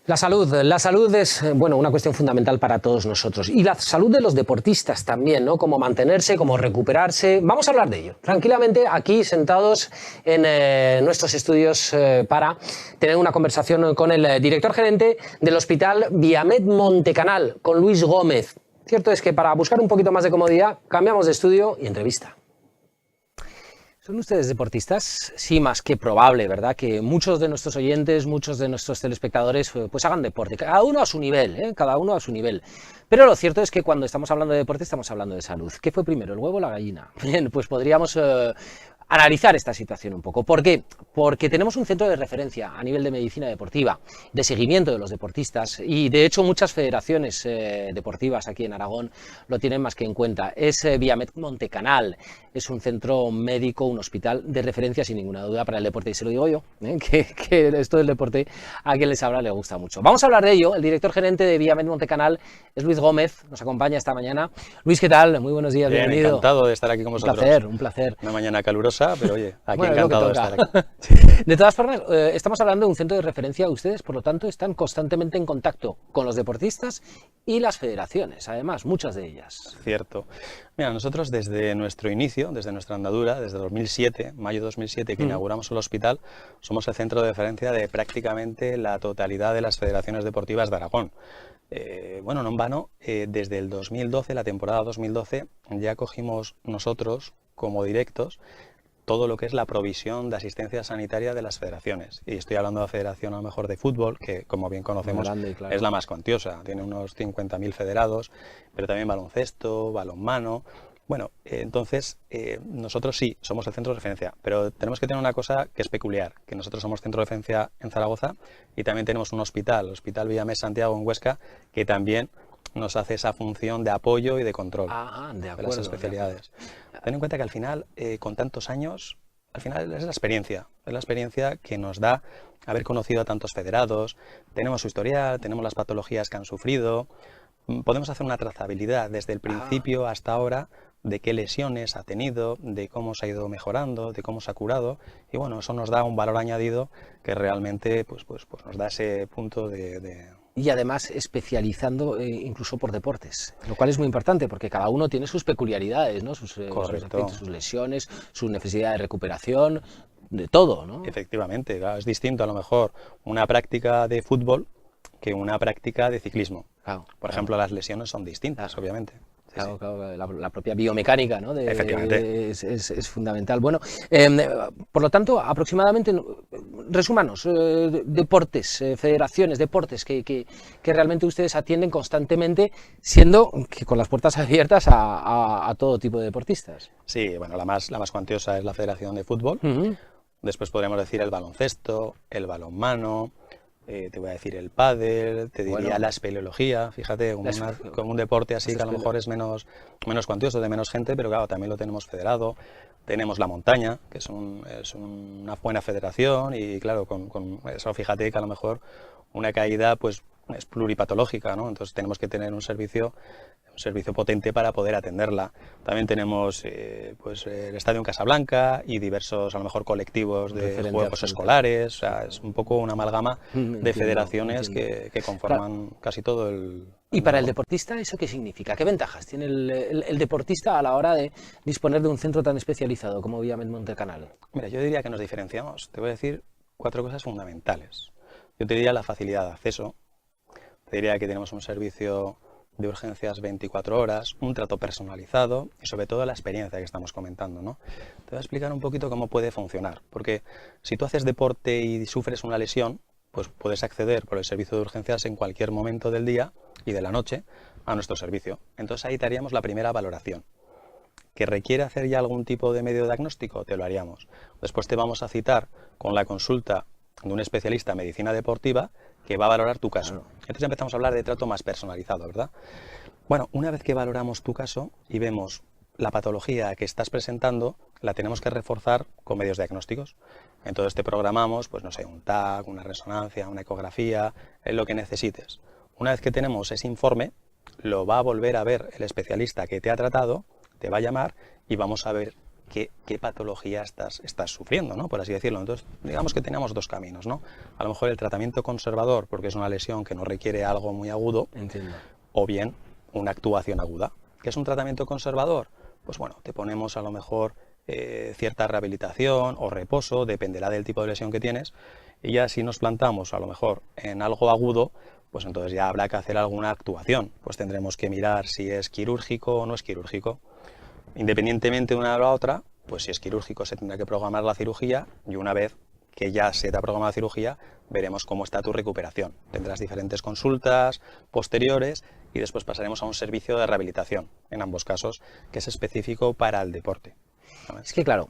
La salud es, bueno, una cuestión fundamental para todos nosotros. Y la salud de los deportistas también, ¿no? Cómo mantenerse, cómo recuperarse. Vamos a hablar de ello, tranquilamente, aquí sentados en nuestros estudios para tener una conversación con el director gerente del Hospital Viamed Montecanal, con Luis Gómez. Cierto es que para buscar un poquito más de comodidad, cambiamos de estudio y entrevista. ¿Son ustedes deportistas? Sí, más que probable, ¿verdad? Que muchos de nuestros oyentes, muchos de nuestros telespectadores, pues hagan deporte, cada uno a su nivel, ¿eh? Cada uno a su nivel. Pero lo cierto es que cuando estamos hablando de deporte, estamos hablando de salud. ¿Qué fue primero, el huevo o la gallina? Bien, pues podríamos analizar esta situación un poco. ¿Por qué? Porque tenemos un centro de referencia a nivel de medicina deportiva, de seguimiento de los deportistas, y de hecho muchas federaciones deportivas aquí en Aragón lo tienen más que en cuenta. Es Viamed Montecanal, es un centro médico, un hospital de referencia sin ninguna duda para el deporte, y se lo digo yo, que esto del deporte a quien les habla le gusta mucho. Vamos a hablar de ello. El director gerente de Viamed Montecanal es Luis Gómez, nos acompaña esta mañana. Luis, ¿qué tal? Muy buenos días, Bien, bienvenido. Encantado de estar aquí con vosotros. Un placer. Una mañana calurosa, pero oye, aquí bueno, encantado de estar aquí. De todas formas, estamos hablando de un centro de referencia. Ustedes, por lo tanto, están constantemente en contacto con los deportistas y las federaciones, además, muchas de ellas. Cierto. Mira, nosotros desde nuestro inicio, desde nuestra andadura, desde 2007, mayo de 2007, que inauguramos el hospital, somos el centro de referencia de prácticamente la totalidad de las federaciones deportivas de Aragón. Bueno, no en vano, desde el 2012, la temporada 2012, ya cogimos nosotros como directos todo lo que es la provisión de asistencia sanitaria de las federaciones. Y estoy hablando de la federación a lo mejor de fútbol, que como bien conocemos grande, claro, es la más cuantiosa, tiene unos 50.000 federados, pero también baloncesto, balonmano. Bueno, entonces nosotros sí somos el centro de referencia, pero tenemos que tener una cosa que es peculiar, que nosotros somos centro de referencia en Zaragoza y también tenemos un hospital, el Hospital Viamed Santiago en Huesca, que también nos hace esa función de apoyo y de control de las especialidades. Ten en cuenta que al final, con tantos años, al final es la experiencia que nos da haber conocido a tantos federados, tenemos su historial, tenemos las patologías que han sufrido, podemos hacer una trazabilidad desde el principio hasta ahora de qué lesiones ha tenido, de cómo se ha ido mejorando, de cómo se ha curado, y bueno, eso nos da un valor añadido que realmente pues nos da ese punto de... Y además especializando incluso por deportes, lo cual es muy importante porque cada uno tiene sus peculiaridades, ¿no? sus lesiones, su necesidad de recuperación, de todo, ¿no? Efectivamente, claro, es distinto a lo mejor una práctica de fútbol que una práctica de ciclismo. Claro, por ejemplo, las lesiones son distintas, obviamente. Claro, claro, la propia biomecánica, ¿no? Efectivamente. Es fundamental. Bueno, por lo tanto, aproximadamente, resúmanos, deportes, federaciones, deportes que realmente ustedes atienden constantemente, siendo que con las puertas abiertas a todo tipo de deportistas. Sí, bueno, la más cuantiosa es la Federación de Fútbol. Después podríamos decir el baloncesto, el balonmano, te voy a decir el pádel, te diría la espeleología, fíjate, como un deporte así que a lo mejor es menos cuantioso, de menos gente, pero claro, también lo tenemos federado. Tenemos la montaña, que es una buena federación y claro, con eso fíjate que a lo mejor una caída pues es pluripatológica, ¿no? Entonces tenemos que tener un servicio potente para poder atenderla. También tenemos pues el Estadio en Casablanca y diversos, a lo mejor, colectivos de juegos escolares. O sea, es un poco una amalgama de federaciones que conforman casi todo el... ¿Y para el deportista eso qué significa? ¿Qué ventajas tiene el deportista a la hora de disponer de un centro tan especializado como Viamed Montecanal? Mira, yo diría que nos diferenciamos. Te voy a decir 4 cosas fundamentales. Yo te diría la facilidad de acceso. Te diría que tenemos un servicio de urgencias 24 horas, un trato personalizado y sobre todo la experiencia que estamos comentando, ¿no? Te voy a explicar un poquito cómo puede funcionar, porque si tú haces deporte y sufres una lesión, pues puedes acceder por el servicio de urgencias en cualquier momento del día y de la noche a nuestro servicio. Entonces ahí te haríamos la primera valoración. ¿Que requiere hacer ya algún tipo de medio diagnóstico? Te lo haríamos. Después te vamos a citar con la consulta de un especialista en medicina deportiva que va a valorar tu caso. Entonces empezamos a hablar de trato más personalizado, ¿verdad? Bueno, una vez que valoramos tu caso y vemos la patología que estás presentando, la tenemos que reforzar con medios diagnósticos. Entonces te programamos, pues no sé, un TAC, una resonancia, una ecografía, en lo que necesites. Una vez que tenemos ese informe, lo va a volver a ver el especialista que te ha tratado, te va a llamar y vamos a ver qué patología estás sufriendo, ¿no? Por así decirlo. Entonces, digamos que tenemos dos caminos, ¿no? A lo mejor el tratamiento conservador, porque es una lesión que no requiere algo muy agudo, Entiendo. o bien una actuación aguda. ¿Qué es un tratamiento conservador? Pues bueno, te ponemos a lo mejor cierta rehabilitación o reposo, dependerá del tipo de lesión que tienes, y ya si nos plantamos a lo mejor en algo agudo, pues entonces ya habrá que hacer alguna actuación. Pues tendremos que mirar si es quirúrgico o no es quirúrgico. Independientemente de una o la otra, pues si es quirúrgico se tendrá que programar la cirugía, y una vez que ya se te ha programado la cirugía, veremos cómo está tu recuperación. Tendrás diferentes consultas posteriores y después pasaremos a un servicio de rehabilitación, en ambos casos, que es específico para el deporte. Es que claro,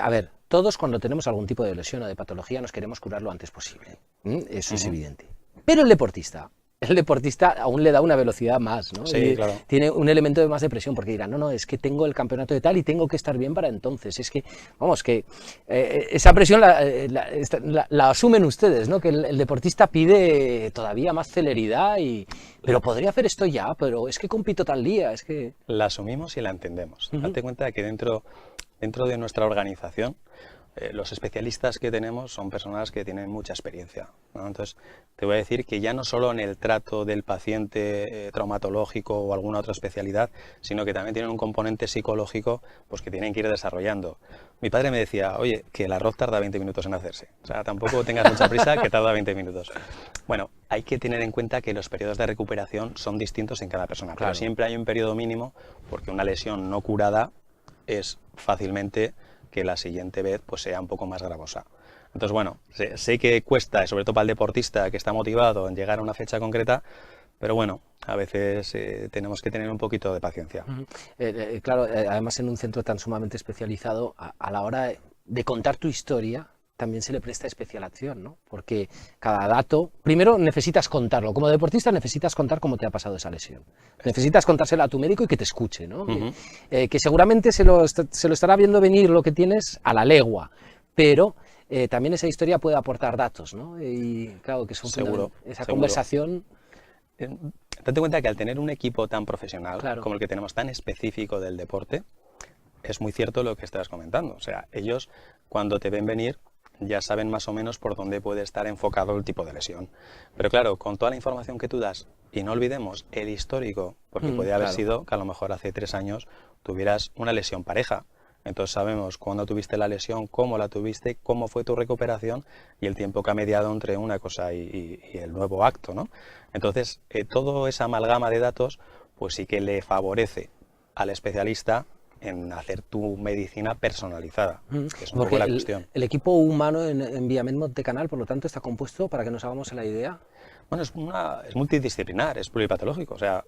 a ver, todos cuando tenemos algún tipo de lesión o de patología nos queremos curar lo antes posible. Eso es evidente. Pero el deportista aún le da una velocidad más, ¿no? Sí, Y claro. tiene un elemento de más de presión, porque dirá, no, es que tengo el campeonato de tal y tengo que estar bien para entonces. Es que, vamos, que esa presión la asumen ustedes, ¿no? Que el deportista pide todavía más celeridad pero podría hacer esto ya, pero es que compito tal día, es que... La asumimos y la entendemos. Date cuenta que dentro de nuestra organización, los especialistas que tenemos son personas que tienen mucha experiencia, ¿no? Entonces, te voy a decir que ya no solo en el trato del paciente traumatológico o alguna otra especialidad, sino que también tienen un componente psicológico, pues que tienen que ir desarrollando. Mi padre me decía, oye, que el arroz tarda 20 minutos en hacerse. O sea, tampoco tengas mucha prisa, que tarda 20 minutos. Bueno, hay que tener en cuenta que los periodos de recuperación son distintos en cada persona, Claro. pero siempre hay un periodo mínimo, porque una lesión no curada es fácilmente que la siguiente vez pues sea un poco más gravosa. Entonces, bueno, sé que cuesta, sobre todo para el deportista que está motivado en llegar a una fecha concreta, pero bueno, a veces tenemos que tener un poquito de paciencia. Claro, además en un centro tan sumamente especializado, a la hora de contar tu historia, también se le presta especial atención, ¿no? Porque cada dato, primero necesitas contarlo, como deportista necesitas contar cómo te ha pasado esa lesión. Necesitas contárselo a tu médico y que te escuche, ¿no? Que seguramente se lo estará viendo venir lo que tienes a la legua, pero también esa historia puede aportar datos, ¿no? Y claro que son Seguro, esa seguro. conversación... Date cuenta que al tener un equipo tan profesional, Claro. como el que tenemos, tan específico del deporte, es muy cierto lo que estás comentando. O sea, ellos cuando te ven venir ya saben más o menos por dónde puede estar enfocado el tipo de lesión. Pero claro, con toda la información que tú das, y no olvidemos el histórico, porque puede haber claro. sido que a lo mejor hace 3 años tuvieras una lesión pareja. Entonces sabemos cuándo tuviste la lesión, cómo la tuviste, cómo fue tu recuperación y el tiempo que ha mediado entre una cosa y el nuevo acto, ¿no? Entonces, toda esa amalgama de datos, pues sí que le favorece al especialista en hacer tu medicina personalizada, que es un Porque poco la cuestión. el equipo humano en Viamed Montecanal, por lo tanto, está compuesto, para que nos hagamos la idea. Bueno, es multidisciplinar, es pluripatológico. O sea,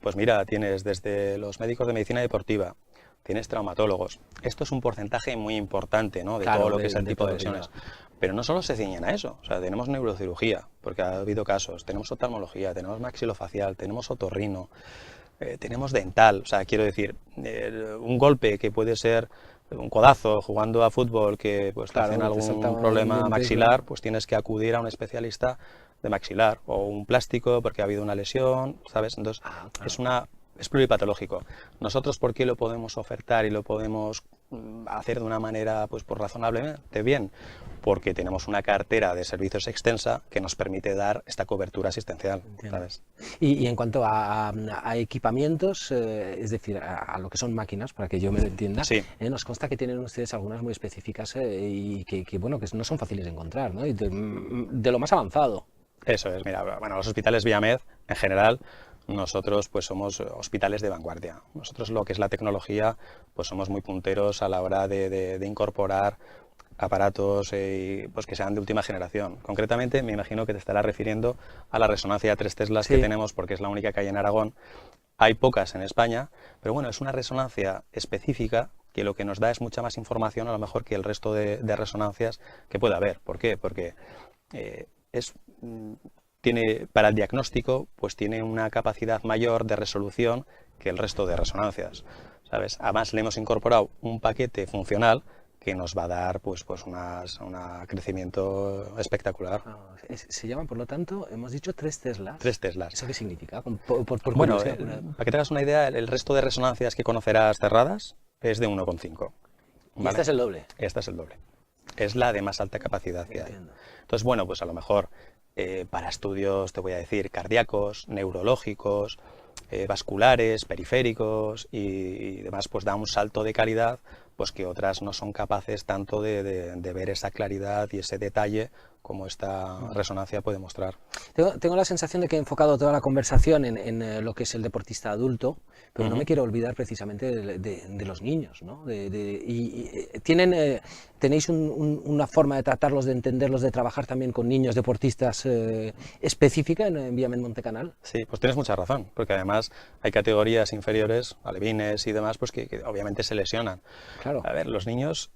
pues mira, tienes desde los médicos de medicina deportiva, tienes traumatólogos. Esto es un porcentaje muy importante, ¿no? De Claro, todo lo que es el tipo de todo, lesiones. claro. Pero no solo se ciñen a eso. O sea, tenemos neurocirugía, porque ha habido casos. Tenemos oftalmología, tenemos maxilofacial, tenemos otorrino, tenemos dental. O sea, quiero decir, un golpe que puede ser un codazo jugando a fútbol que pues, te Claro, hacen te salta algún un problema diente, maxilar, claro. pues tienes que acudir a un especialista de maxilar o un plástico porque ha habido una lesión, ¿sabes? Entonces, Claro. es pluripatológico. Nosotros, ¿por qué lo podemos ofertar y lo podemos hacer de una manera pues razonablemente bien? Porque tenemos una cartera de servicios extensa que nos permite dar esta cobertura asistencial, ¿sabes? Y en cuanto a equipamientos, es decir, a lo que son máquinas, para que yo me lo entienda, Sí. Nos consta que tienen ustedes algunas muy específicas y bueno, que no son fáciles de encontrar, ¿no? Y de lo más avanzado. Eso es, mira, bueno, los hospitales Viamed, en general, nosotros pues somos hospitales de vanguardia. Nosotros lo que es la tecnología, pues somos muy punteros a la hora de incorporar aparatos pues que sean de última generación. Concretamente, me imagino que te estarás refiriendo a la resonancia 3 Teslas Sí. que tenemos, porque es la única que hay en Aragón. Hay pocas en España, pero bueno, es una resonancia específica que lo que nos da es mucha más información a lo mejor que el resto de resonancias que pueda haber. ¿Por qué? Porque para el diagnóstico pues tiene una capacidad mayor de resolución que el resto de resonancias, ¿sabes? Además le hemos incorporado un paquete funcional que nos va a dar pues un crecimiento espectacular. Se llaman, por lo tanto, hemos dicho 3 Teslas. 3 Teslas. ¿Eso qué significa? Por Bueno, curiosidad, para que te hagas una idea, el resto de resonancias que conocerás cerradas es de 1,5. ¿Y este es el doble? Esta es el doble. Es la de más alta capacidad que hay. Entonces, bueno, pues a lo mejor para estudios, te voy a decir, cardíacos, neurológicos, vasculares, periféricos y demás, pues da un salto de calidad pues que otras no son capaces tanto de ver esa claridad y ese detalle como esta resonancia puede mostrar. Tengo la sensación de que he enfocado toda la conversación en lo que es el deportista adulto, pero no me quiero olvidar precisamente de los niños, ¿no? ¿Tenéis una forma de tratarlos, de entenderlos, de trabajar también con niños deportistas específica en Viamed Montecanal? Sí, pues tienes mucha razón, porque además hay categorías inferiores, alevines y demás, pues que obviamente se lesionan. Claro. A ver, los niños,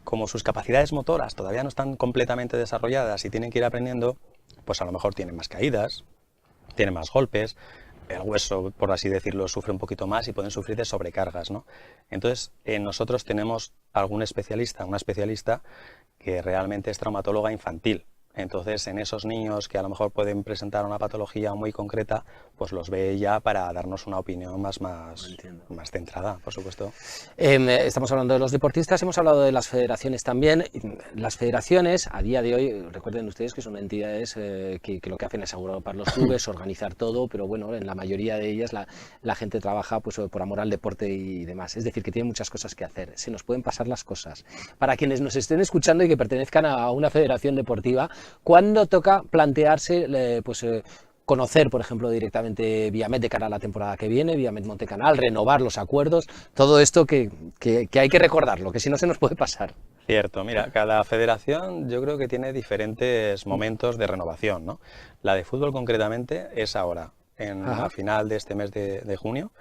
como sus capacidades motoras todavía no están completamente desarrolladas y tienen que ir aprendiendo, pues a lo mejor tienen más caídas, tienen más golpes, el hueso, por así decirlo, sufre un poquito más y pueden sufrir de sobrecargas, ¿no? Entonces, nosotros tenemos algún especialista, una especialista que realmente es traumatóloga infantil. Entonces, en esos niños que a lo mejor pueden presentar una patología muy concreta, pues los ve ya para darnos una opinión más centrada, por supuesto. Estamos hablando de los deportistas, hemos hablado de las federaciones también. Las federaciones, a día de hoy, recuerden ustedes que son entidades que lo que hacen es agrupar los clubes, organizar todo, pero bueno, en la mayoría de ellas la gente trabaja pues, por amor al deporte y demás. Es decir, que tiene muchas cosas que hacer. Se nos pueden pasar las cosas. Para quienes nos estén escuchando y que pertenezcan a una federación deportiva, ¿cuándo toca plantearse conocer, por ejemplo, directamente Viamed de cara a la temporada que viene, Viamed Montecanal, renovar los acuerdos, todo esto que hay que recordarlo, que si no se nos puede pasar? Cierto, mira, cada federación yo creo que tiene diferentes momentos de renovación, ¿no? La de fútbol concretamente es ahora, a final de este mes de junio.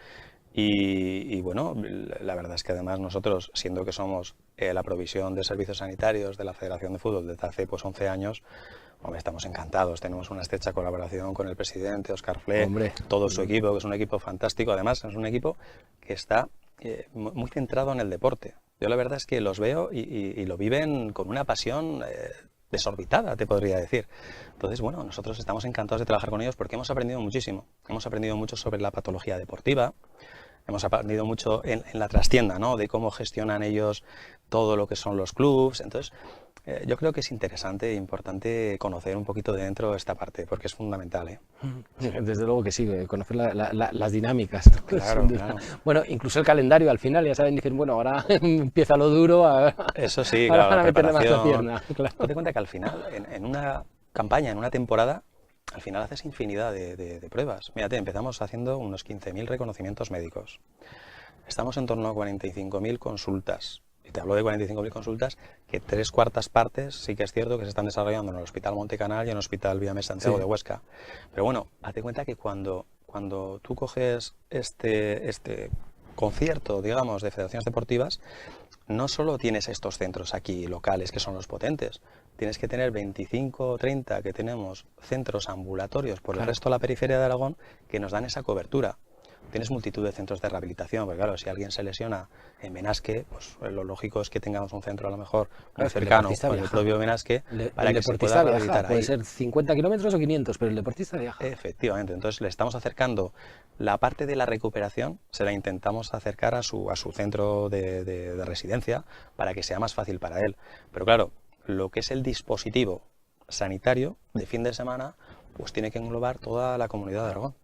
Y bueno, la verdad es que además nosotros, siendo que somos la provisión de servicios sanitarios de la Federación de Fútbol desde hace pues 11 años, hombre, estamos encantados, tenemos una estrecha colaboración con el presidente, Óscar Fle, todo su equipo, que es un equipo fantástico, además es un equipo que está muy centrado en el deporte. Yo la verdad es que los veo y lo viven con una pasión desorbitada, te podría decir. Entonces, bueno, nosotros estamos encantados de trabajar con ellos porque hemos aprendido muchísimo. Hemos aprendido mucho sobre la patología deportiva, hemos aprendido mucho en la trastienda, ¿no? De cómo gestionan ellos todo lo que son los clubs. Entonces, yo creo que es interesante e importante conocer un poquito de dentro esta parte, porque es fundamental, ¿eh? Desde luego que sí, conocer las dinámicas, ¿no? Claro, claro. Bueno, incluso el calendario al final, ya saben, dicen, bueno, ahora empieza lo duro, eso sí, ahora claro, van a la meterle más la preparación. pierna. Claro. Date cuenta que al final, en una campaña, en una temporada, al final haces infinidad de pruebas. Mírate, empezamos haciendo unos 15.000 reconocimientos médicos. Estamos en torno a 45.000 consultas. Y te hablo de 45.000 consultas, que 3/4 partes sí que es cierto que se están desarrollando en el Hospital Montecanal y en el Hospital Viamed Santiago de Huesca. Pero bueno, date cuenta que cuando tú coges este concierto, digamos, de federaciones deportivas, no solo tienes estos centros aquí locales que son los potentes, tienes que tener 25 o 30 que tenemos centros ambulatorios por el resto de la periferia de Aragón que nos dan esa cobertura. Tienes multitud de centros de rehabilitación, porque claro, si alguien se lesiona en Benasque, pues lo lógico es que tengamos un centro a lo mejor muy cercano con el propio Benasque para que se pueda rehabilitar ahí. Puede ser 50 kilómetros o 500, pero el deportista viaja. Efectivamente, entonces le estamos acercando la parte de la recuperación, se la intentamos acercar a su centro de residencia para que sea más fácil para él. Pero claro, lo que es el dispositivo sanitario de fin de semana, pues tiene que englobar toda la comunidad de Aragón.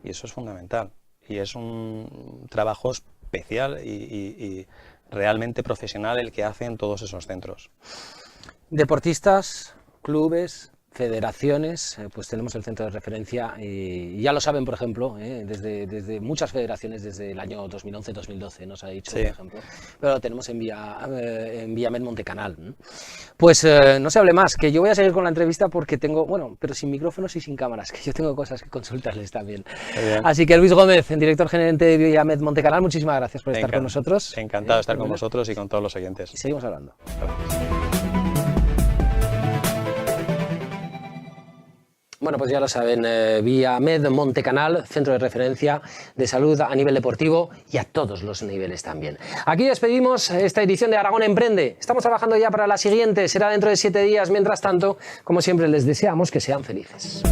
Y eso es fundamental. Y es un trabajo especial y realmente profesional el que hacen todos esos centros. Deportistas, clubes, federaciones, pues tenemos el centro de referencia y ya lo saben, por ejemplo, desde muchas federaciones desde el año 2011-2012, nos ha dicho, por ejemplo, pero lo tenemos en Viamed Montecanal. Pues no se hable más, que yo voy a seguir con la entrevista porque tengo, bueno, pero sin micrófonos y sin cámaras, que yo tengo cosas que consultarles también. Así que Luis Gómez, director gerente de Viamed Montecanal, muchísimas gracias por estar con nosotros. Encantado de estar con vosotros y con todos los oyentes. Y seguimos hablando. Bueno, pues ya lo saben, Viamed Montecanal, centro de referencia de salud a nivel deportivo y a todos los niveles también. Aquí despedimos esta edición de Aragón Emprende. Estamos trabajando ya para la siguiente, será dentro de 7 días. Mientras tanto, como siempre, les deseamos que sean felices.